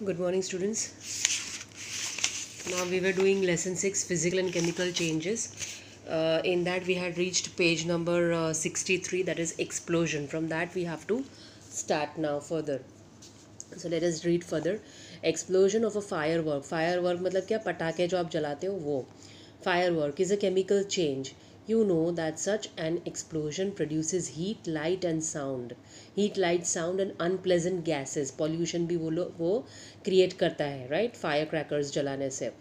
Good morning, students. Now we were doing lesson 6, physical and chemical changes. In that we had reached page number 63, that is explosion. From that we have to start now further. So let us read further. Explosion of a firework. Firework मतलब क्या, पटाखे जो आप जलाते हो वो. Firework is a chemical change. You know that such an explosion produces heat, light and sound. Heat, light, sound and unpleasant gases. Pollution भी वो create करता है, right? Firecrackers जलाने से.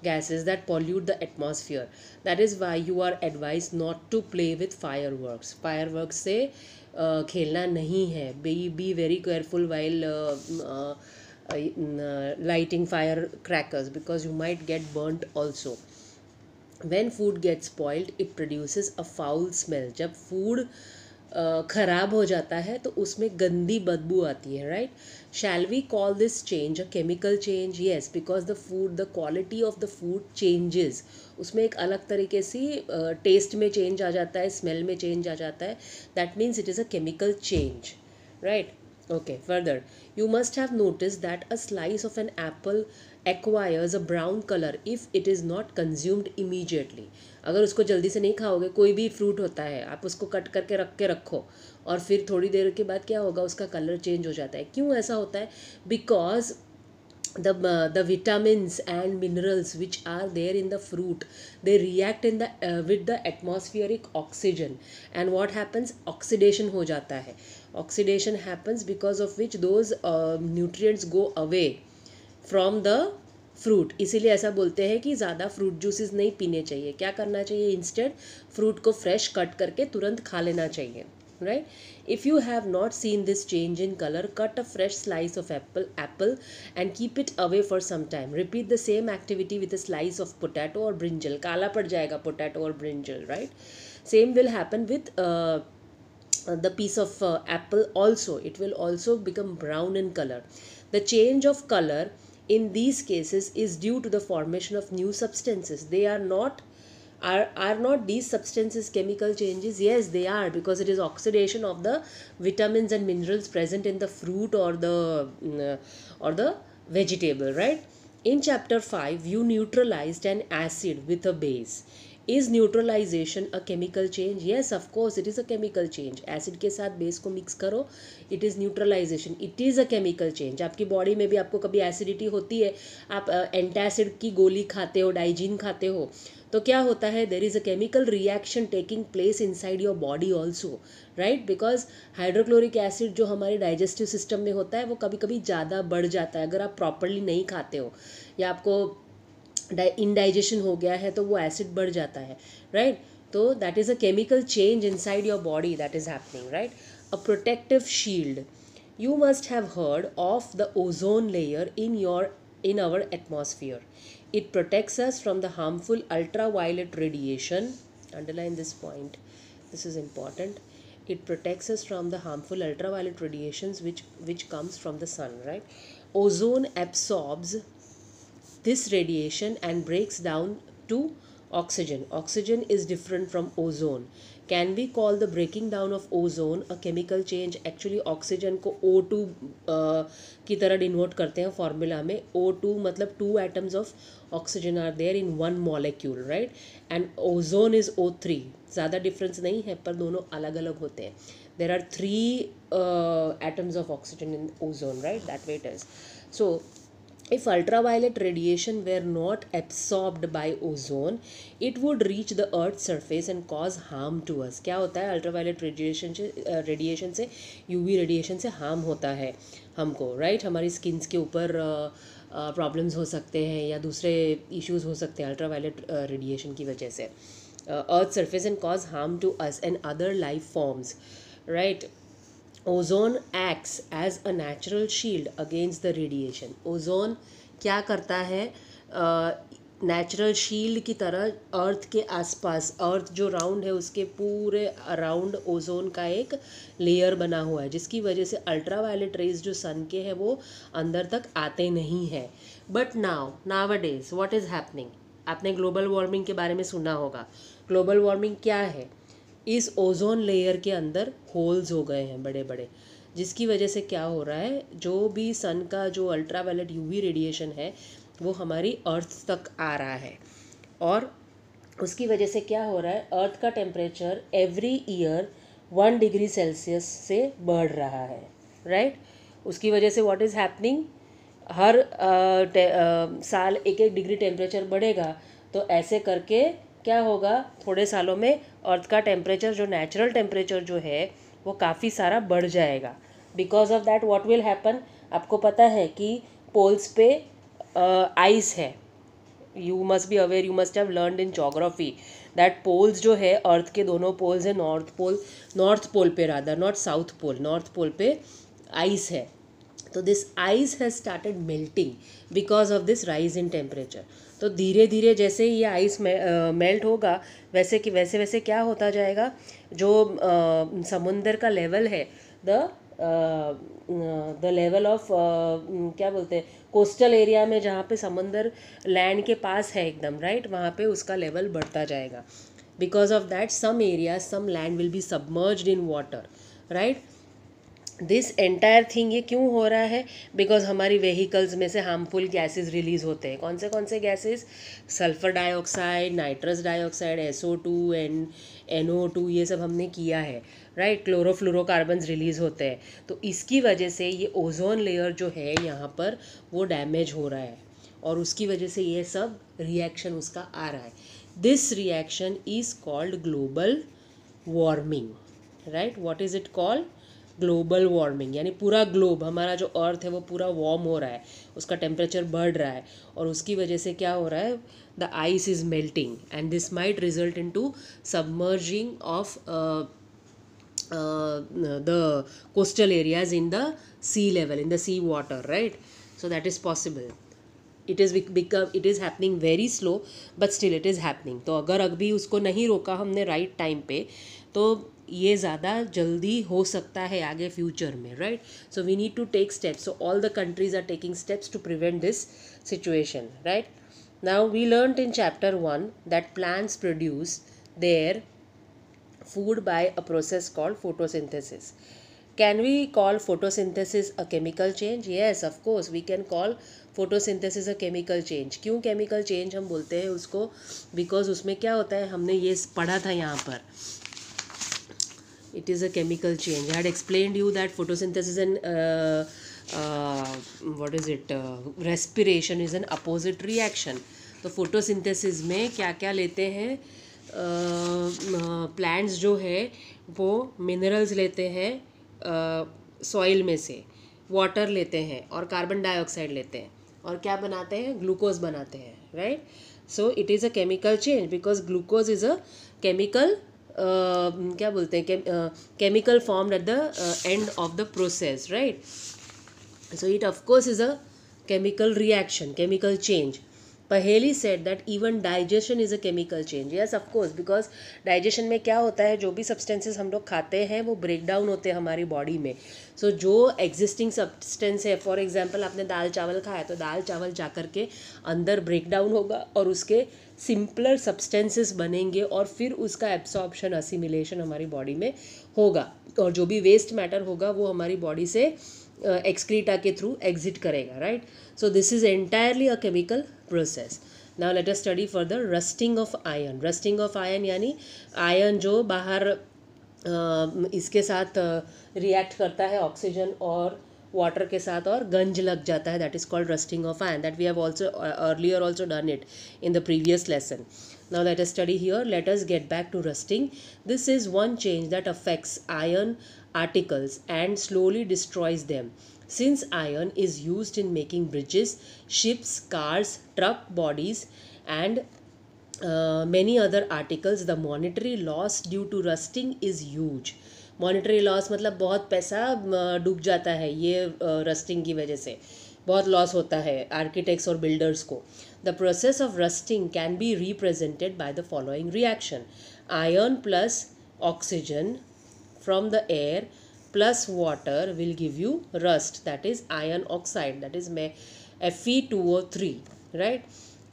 Gases that pollute the atmosphere. That is why you are advised not to play with fireworks. Fireworks से खेलना नहीं है. Be very careful while lighting firecrackers because you might get burnt also. When food gets spoiled it produces a foul smell. जब food ख़राब हो जाता है तो उसमें गंदी बदबू आती है, right? Shall we call this change a chemical change? Yes, because the quality of the food changes. उसमें एक अलग तरीके से टेस्ट में चेंज आ जाता है, स्मेल में चेंज आ जाता है. That means it is a chemical change, right? Okay, further. You must have noticed that a slice of an apple acquires a brown color if it is not consumed immediately. अगर उसको जल्दी से नहीं खाओगे, कोई भी फ्रूट होता है, आप उसको कट करके रख के रखो और फिर थोड़ी देर के बाद क्या होगा, उसका कलर चेंज हो जाता है. क्यों ऐसा होता है? Because the vitamins and minerals which are there in the fruit, they react in the with the atmospheric oxygen, and what happens, oxidation हो जाता है. Oxidation happens because of which those nutrients go away from the fruit. इसीलिए ऐसा बोलते हैं कि ज़्यादा fruit juices नहीं पीने चाहिए. क्या करना चाहिए? इंस्टेड फ्रूट को फ्रेश कट करके तुरंत खा लेना चाहिए, right? If you have not seen this change in color, cut a fresh slice of apple and keep it away for some time. Repeat the same activity with a slice of potato or brinjal. काला पड़ जाएगा potato or brinjal, right? Same will happen with the piece of apple also. It will also become brown in color. The change of color in these cases is due to the formation of new substances. They are not these substances chemical changes? Yes, they are, because it is oxidation of the vitamins and minerals present in the fruit or the vegetable, right? In chapter 5 you neutralized an acid with a base. Is neutralization a chemical change? Yes, of course it is a chemical change. Acid के साथ base को mix करो, it is neutralization. It is a chemical change. आपकी body में भी आपको कभी acidity होती है, आप antacid की गोली खाते हो, डाइजीन खाते हो, तो क्या होता है? There is a chemical reaction taking place inside your body also, right? Because hydrochloric acid जो हमारे डाइजेस्टिव सिस्टम में होता है वो कभी कभी ज़्यादा बढ़ जाता है. अगर आप प्रॉपरली नहीं खाते हो या आपको इनडाइजेशन हो गया है तो वो एसिड बढ़ जाता है, राइट? तो that is a chemical change inside your body that is happening, right? A protective shield. You must have heard of the ozone layer in our atmosphere. It protects us from the harmful ultraviolet radiation. Underline this point. This is important. It protects us from the harmful ultraviolet radiations which comes from the sun, right? Ozone absorbs this radiation and breaks down to oxygen. Oxygen is different from ozone. Can we call the breaking down of ozone a chemical change? Actually oxygen को O2 की तरह denote करते हैं formula में. O2 मतलब 2 atoms of oxygen are there in one molecule, right? And ozone is O3. ज़्यादा difference नहीं है पर दोनों अलग अलग होते हैं. There are 3 atoms of oxygen in ozone, right? That way it is. So if ultraviolet radiation were not absorbed by ozone, it would reach the earth's surface and cause harm to us. क्या होता है? Ultraviolet radiation से UV radiation से harm होता है हमको, right? हमारी skins के ऊपर प्रॉब्लम्स हो सकते हैं या दूसरे इश्यूज हो सकते हैं अल्ट्रावायलेट रेडिएशन की वजह से. Earth surface and cause harm to us and other life forms, right? Ozone acts as a natural shield against the radiation. Ozone क्या करता है? नेचुरल शील्ड की तरह अर्थ के आसपास, अर्थ जो राउंड है उसके पूरे अराउंड ओजोन का एक लेयर बना हुआ है जिसकी वजह से अल्ट्रावायलेट रेज जो सन के हैं वो अंदर तक आते नहीं हैं. But nowadays what is happening? आपने ग्लोबल वार्मिंग के बारे में सुना होगा. ग्लोबल वार्मिंग क्या है? इस ओजोन लेयर के अंदर होल्स हो गए हैं बड़े बड़े जिसकी वजह से क्या हो रहा है, जो भी सन का जो अल्ट्रावायलेट यूवी रेडिएशन है वो हमारी अर्थ तक आ रहा है, और उसकी वजह से क्या हो रहा है, अर्थ का temperature every year 1 degree Celsius से बढ़ रहा है, राइट। उसकी वजह से व्हाट इज़ हैपनिंग, हर साल 1-1 डिग्री टेम्परेचर बढ़ेगा, तो ऐसे करके क्या होगा, थोड़े सालों में अर्थ का टेम्परेचर, जो नेचुरल टेम्परेचर जो है वो काफ़ी सारा बढ़ जाएगा। Because of that what will happen, आपको पता है कि पोल्स पे आइस है, you must be aware, you must have learned in geography that poles जो है अर्थ के दोनों पोल्स है, नॉर्थ पोल पे rather, not south pole, north pole पे आइस है। तो this ice has started melting because of this rise in temperature. तो धीरे धीरे जैसे ये आइस मेल्ट होगा, वैसे कि वैसे वैसे क्या होता जाएगा, जो समुंदर का लेवल है, द लेवल ऑफ क्या बोलते हैं, कोस्टल एरिया में जहाँ पे समंदर लैंड के पास है एकदम, राइट, वहाँ पे उसका लेवल बढ़ता जाएगा। Because of that some area, some land will be submerged in water, right. This entire thing ये क्यों हो रहा है, बिकॉज हमारी व्हीकल्स में से हार्मफुल गैसेस रिलीज होते हैं। कौन से gases, sulphur dioxide, nitrous dioxide, SO2 and NO2, ये सब हमने किया है, राइट। क्लोरोफ्लोरोकार्बन्स रिलीज होते हैं, तो इसकी वजह से ये ओजोन लेयर जो है यहाँ पर वो डैमेज हो रहा है, और उसकी वजह से ये सब रिएक्शन उसका आ रहा है। This reaction is called global warming, right. What is it called, global warming, यानी पूरा ग्लोब, हमारा जो अर्थ है वो पूरा वार्म हो रहा है, उसका टेम्परेचर बढ़ रहा है, और उसकी वजह से क्या हो रहा है, the ice is melting and this might result in to submerging of the coastal areas in the sea level, in the sea water, right. So that is possible. It is happening very slow, but still it is happening. तो अगर अभी उसको नहीं रोका हमने right time पे, तो ये ज़्यादा जल्दी हो सकता है आगे फ्यूचर में, right. So we need to take steps. So all the countries are taking steps to prevent this situation, right. Now we learned in chapter 1 that plants produce their food by a process called photosynthesis. Can we call photosynthesis a chemical change? Yes, of course we can call photosynthesis a chemical change. क्यों chemical change हम बोलते हैं उसको, because उसमें क्या होता है, हमने ये पढ़ा था यहाँ पर, it is a chemical change. I had explained you that photosynthesis and what is it, respiration is an opposite reaction. तो photosynthesis में क्या क्या लेते हैं, प्लांट्स जो है वो मिनरल्स लेते हैं सॉइल में से, वाटर लेते हैं और कार्बन डाइऑक्साइड लेते हैं, और क्या बनाते हैं, ग्लूकोज बनाते हैं, right. So it is a chemical change because glucose is a chemical, क्या बोलते हैं, chemical formed at the end of the process, right. So it of course is a chemical reaction, chemical change. Paheli said that even digestion is a chemical change. Yes, of course, because digestion में क्या होता है, जो भी substances हम लोग खाते हैं वो break down होते हैं हमारी body में. So जो existing substance है, for example आपने दाल चावल खाया तो दाल चावल जा कर के अंदर break down होगा और उसके simpler substances बनेंगे, और फिर उसका absorption, assimilation हमारी body में होगा, और जो भी waste matter होगा वो हमारी body से excreta के थ्रू एग्जिट करेगा, right. So this is entirely a chemical process. Now let us study further rusting of ion. Rusting of ion यानी आयन जो बाहर इसके साथ रिएक्ट करता है ऑक्सीजन और वाटर के साथ और गंज लग जाता है, that is called rusting of iron. That we have also earlier also done it in the previous lesson. Now let us study here. Let us get back to rusting. This is one change that affects iron articles and slowly destroys them. Since iron is used in making bridges, ships, cars, truck bodies, and many other articles, the monetary loss due to rusting is huge. Monetary loss मतलब बहुत पैसा डूब जाता है ये rusting की वजह से, बहुत लॉस होता है आर्किटेक्ट्स और बिल्डर्स को. The process of rusting can be represented by the following reaction. Iron plus oxygen from the air plus water will give you rust, that is iron oxide, that is Fe2O3, right.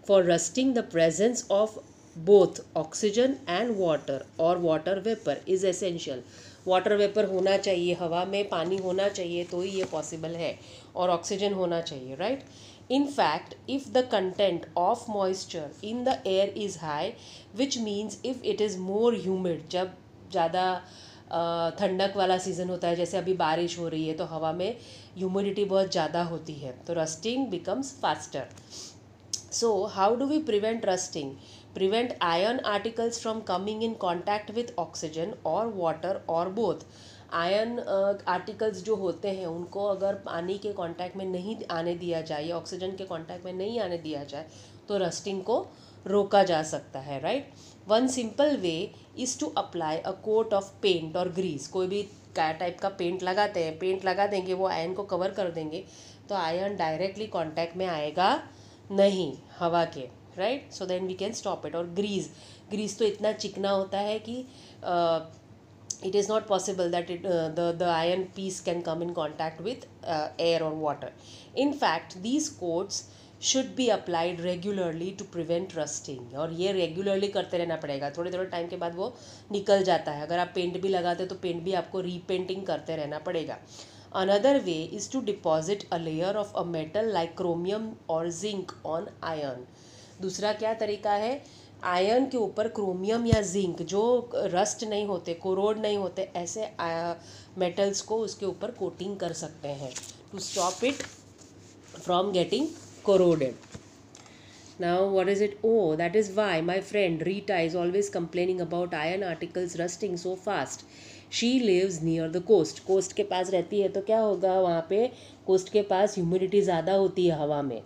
For rusting, the presence of both oxygen and water or water vapor is essential. Water vapour होना चाहिए, हवा में पानी होना चाहिए तो ही ये possible है, और ऑक्सीजन होना चाहिए, right. In fact, if the content of moisture in the air is high, which means if it is more humid, जब ज़्यादा ठंडक वाला सीज़न होता है, जैसे अभी बारिश हो रही है तो हवा में ह्यूमिडिटी बहुत ज़्यादा होती है, तो rusting becomes faster. So, how do we prevent rusting? Prevent iron articles from coming in contact with oxygen or water or both. Ion articles जो होते हैं उनको अगर पानी के कांटेक्ट में नहीं आने दिया जाए या ऑक्सीजन के कांटेक्ट में नहीं आने दिया जाए तो रस्टिंग को रोका जा सकता है, right. One simple way is to apply a coat of paint और ग्रीस. कोई भी क्या टाइप का पेंट लगाते हैं, पेंट लगा देंगे, वो आयन को कवर कर देंगे, तो आयन डायरेक्टली कांटेक्ट में आएगा नहीं हवा के, right. So then we can stop it. और ग्रीस तो इतना चिकना होता है कि it is not possible that the iron piece can come in contact with air or water. In fact, these coats should be applied regularly to prevent rusting. और ये regularly करते रहना पड़ेगा, थोड़े थोड़े टाइम के बाद वो निकल जाता है. अगर आप पेंट भी लगाते तो पेंट भी आपको रीपेंटिंग करते रहना पड़ेगा. Another way is to deposit a layer of a metal like chromium or zinc on iron. दूसरा क्या तरीका है, आयन के ऊपर क्रोमियम या जिंक जो रस्ट नहीं होते, कोरोड नहीं होते, ऐसे मेटल्स को उसके ऊपर कोटिंग कर सकते हैं to stop it from getting corroded. Now what is it? Oh, that is why my friend Rita is always complaining about iron articles rusting so fast. She lives near the coast. Coast के पास रहती है तो क्या होगा, वहाँ पे coast के पास ह्यूमिडिटी ज़्यादा होती है हवा में,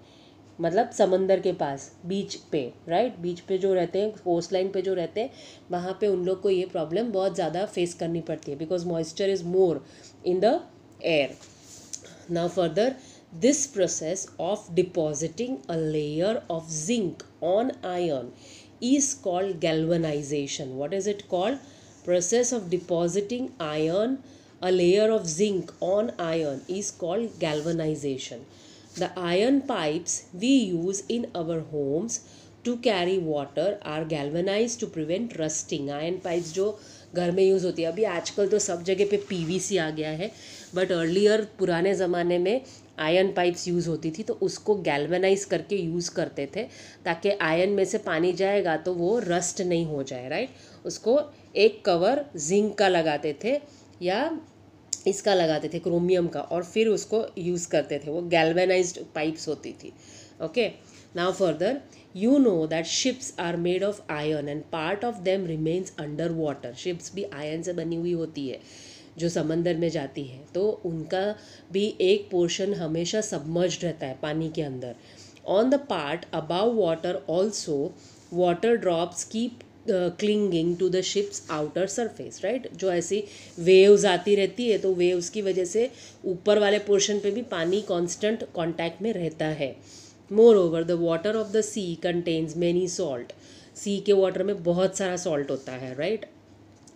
मतलब समंदर के पास, बीच पे, राइट. बीच पे जो रहते हैं, कोस्ट लाइन पे जो रहते हैं, वहाँ पे उन लोग को ये प्रॉब्लम बहुत ज़्यादा फेस करनी पड़ती है because moisture is more in the air. Now further, this process of depositing a layer of zinc on iron is called galvanization. What is it called? Process of depositing a layer of zinc on iron is called galvanization. The iron pipes we use in our homes to carry water are galvanized to prevent rusting. Iron pipes जो घर में use होती है, अभी आजकल तो सब जगह पे पीवीसी आ गया है, बट अर्लियर पुराने ज़माने में आयरन पाइप्स यूज़ होती थी, तो उसको गैल्वेनाइज करके यूज़ करते थे ताकि आयरन में से पानी जाएगा तो वो रस्ट नहीं हो जाए, राइट. उसको एक कवर जिंक का लगाते थे या इसका लगाते थे, क्रोमियम का, और फिर उसको यूज़ करते थे. वो गैल्वेनाइज्ड पाइप्स होती थी. Okay, now further, you know that ships are made of iron and part of them remains under water. ships भी आयन से बनी हुई होती है जो समंदर में जाती है, तो उनका भी एक पोर्शन हमेशा सबमर्ज्ड रहता है पानी के अंदर. on the part above water also water drops keep clinging to the ship's outer surface, right. जो ऐसी वेव्स आती रहती है तो वेव्स की वजह से ऊपर वाले पोर्शन पे भी पानी कांस्टेंट कांटेक्ट में रहता है. Moreover, the water of the sea contains many salt. Sea के water में बहुत सारा salt होता है, right.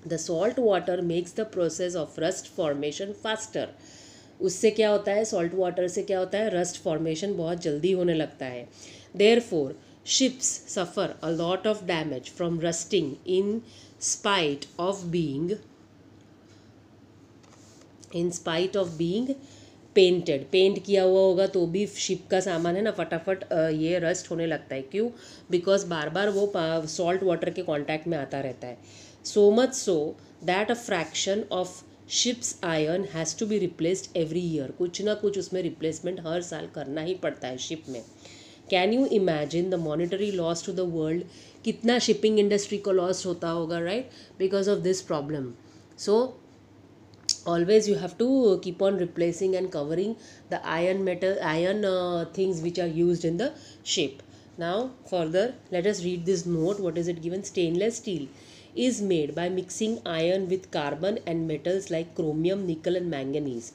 The salt water makes the process of rust formation faster. उससे क्या होता है, salt water से क्या होता है, rust formation बहुत जल्दी होने लगता है. Therefore, ships suffer a lot of damage from rusting in spite of being paint किया हुआ होगा तो भी शिप का सामान है ना फटाफट ये रस्ट होने लगता है. क्यों? बिकॉज बार बार वो सॉल्ट वाटर के कांटेक्ट में आता रहता है. So much so that a fraction of ships iron has to be replaced every year. कुछ ना कुछ उसमें रिप्लेसमेंट हर साल करना ही पड़ता है शिप में. Can you imagine the monetary loss to the world? कितना शिपिंग इंडस्ट्री को लॉस होता होगा, right, because of this problem. So always you have to keep on replacing and covering the iron things which are used in the ship. Now further, let us read this note. What is it given? Stainless steel is made by mixing iron with carbon and metals like chromium, nickel and manganese.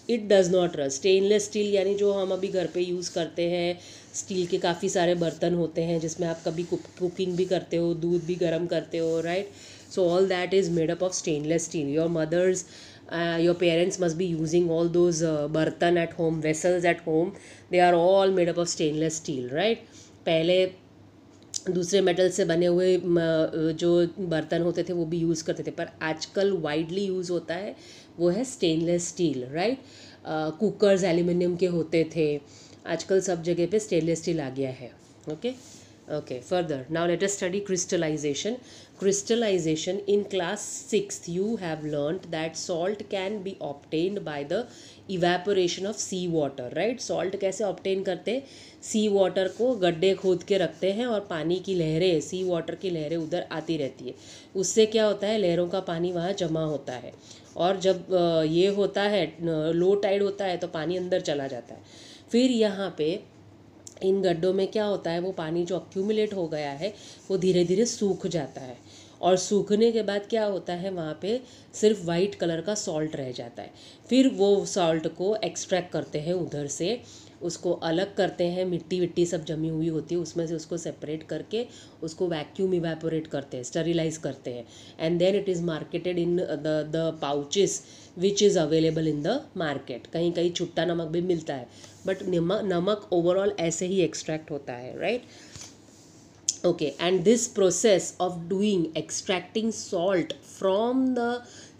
It does not rust. Stainless steel यानी जो हम अभी घर पे use करते हैं, steel के काफ़ी सारे बर्तन होते हैं जिसमें आप कभी कुकिंग भी करते हो, दूध भी गर्म करते हो, right. So all that is made up of stainless steel. Your mothers your parents must be using all those bartan at home, vessels at home. They are all made up of stainless steel, right. पहले दूसरे metal से बने हुए जो बर्तन होते थे वो भी यूज़ करते थे, पर आजकल वाइडली यूज़ होता है वो है stainless steel, right. Cookers aluminium के होते थे, आजकल सब जगह पे स्टेनलेस स्टील आ गया है। Okay okay, further now let us study crystallization. Crystallization, in class 6th you have learnt that salt can be obtained by the evaporation of sea water, right? salt कैसे obtain करते हैं? सी water को गड्ढे खोद के रखते हैं और पानी की लहरें, सी वाटर की लहरें उधर आती रहती है, उससे क्या होता है, लहरों का पानी वहाँ जमा होता है, और जब ये होता है लो टाइड होता है तो पानी अंदर चला जाता है। फिर यहाँ पे इन गड्ढों में क्या होता है, वो पानी जो अक्यूमुलेट हो गया है वो धीरे धीरे सूख जाता है, और सूखने के बाद क्या होता है, वहाँ पे सिर्फ वाइट कलर का सॉल्ट रह जाता है। फिर वो सॉल्ट को एक्सट्रैक्ट करते हैं उधर से, उसको अलग करते हैं, मिट्टी विट्टी सब जमी हुई होती है उसमें से उसको सेपरेट करके उसको वैक्यूम इवेपोरेट करते हैं, स्टरीलाइज करते हैं, and then it is marketed in the pouches which is available in the market. कहीं कहीं छुट्टा नमक भी मिलता है, बट नमक ओवरऑल ऐसे ही एक्सट्रैक्ट होता है, right. okay, and this process of doing extracting salt from the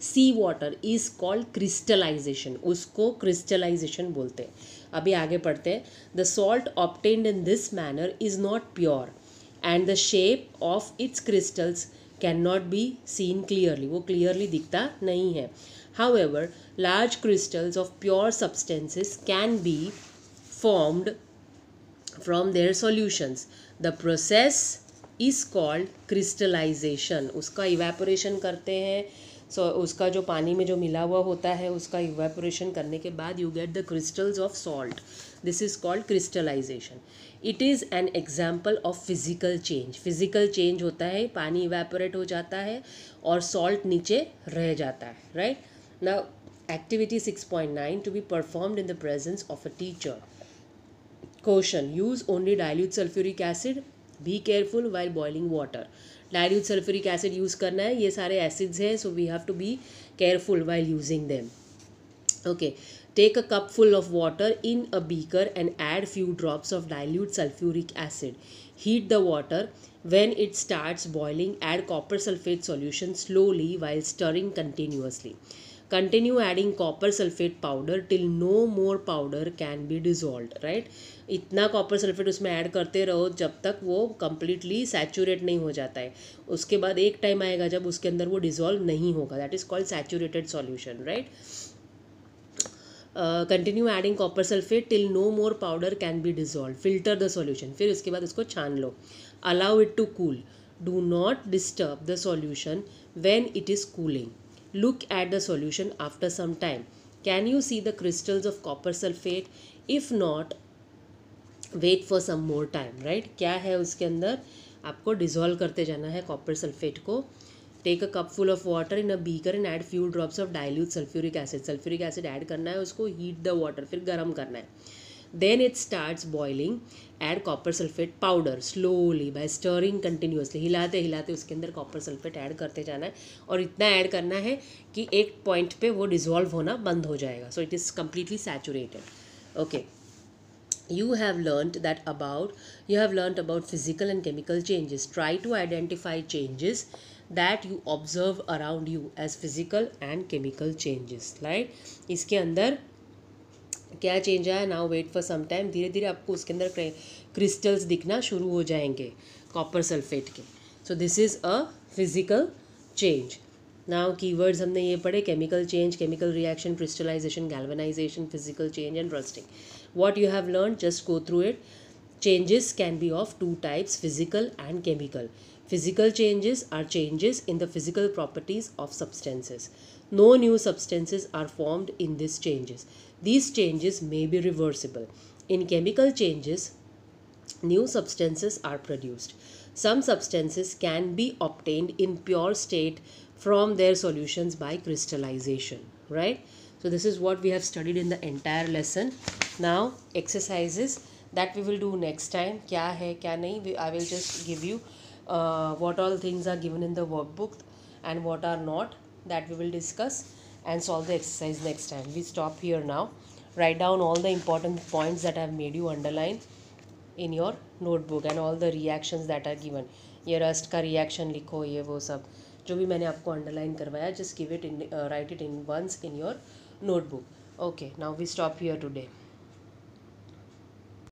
sea water is called crystallization, उसको crystallization बोलते हैं। अभी आगे पढ़ते हैं। the salt obtained in this manner is not pure and the shape of its crystals cannot be seen clearly, वो clearly दिखता नहीं है। however, large crystals of pure substances can be formed from their solutions. The process is called crystallization. उसका evaporation करते हैं, so उसका जो पानी में जो मिला हुआ होता है उसका evaporation करने के बाद you get the crystals of salt. This is called crystallization. It is an example of physical change. Physical change होता है, पानी evaporate हो जाता है और salt नीचे रह जाता है, right? Now activity 6.9 to be performed in the presence of a teacher. Caution, use only dilute sulfuric acid. Be careful while boiling water. Dilute sulfuric acid use करना है, ये सारे acids हैं, so we have to be careful while using them. Okay, take a cup full of water in a beaker and add few drops of dilute sulfuric acid. Heat the water. When it starts boiling, add copper sulfate solution slowly while stirring continuously. Continue adding copper sulfate powder till no more powder can be dissolved, right? इतना copper sulphate उसमें add करते रहो जब तक वो completely saturate नहीं हो जाता है। उसके बाद एक टाइम आएगा जब उसके अंदर वो डिजॉल्व नहीं होगा, that is called saturated solution, right. Continue adding copper sulphate till no more powder can be dissolve. Filter the solution, फिर उसके बाद उसको छान लो। Allow it to cool, do not disturb the solution when it is cooling. Look at the solution after some time. Can you see the crystals of copper sulfate? If not, wait for some more time, right? क्या है उसके अंदर, आपको dissolve करते जाना है copper sulphate को। Take a cup full of water in a beaker and add few drops of dilute sulphuric acid. Sulphuric acid add करना है, उसको हीट द वाटर, फिर गर्म करना है। Then it starts boiling. Add copper sulfate powder slowly by stirring continuously. हिलाते हिलाते उसके अंदर कॉपर सल्फेट ऐड करते जाना है, और इतना ऐड करना है कि एक पॉइंट पे वो डिजॉल्व होना बंद हो जाएगा, so it is completely saturated. Okay, you have learnt about physical and chemical changes. Try to identify changes that you observe around you as physical and chemical changes, right? इसके अंदर क्या change आया, now wait for some time, धीरे धीरे आपको उसके अंदर crystals दिखना शुरू हो जाएंगे कॉपर सल्फेट के। So this is a physical change. Now keywords हमने ये पढ़े, chemical change, chemical reaction, crystallization, galvanization, physical change and rusting. What you have learn, just go through it. Changes can be of two types, physical and chemical. Physical changes are changes in the physical properties of substances. No new substances are formed in these changes. These changes may be reversible. In chemical changes, new substances are produced. Some substances can be obtained in pure state from their solutions by crystallization, right? So this is what we have studied in the entire lesson. Now exercises that we will do next time. क्या है क्या नहीं, I will just give you what all things are given in the workbook and what are not, that we will discuss and solve the exercise next time. We stop here now. Write down all the important points that I have made you underline. In your notebook and all the reactions that are given. ये rust का reaction लिखो, ये वो सब जो भी मैंने आपको अंडरलाइन करवाया, just give it in, write it in once in your notebook. Okay, now we stop here today.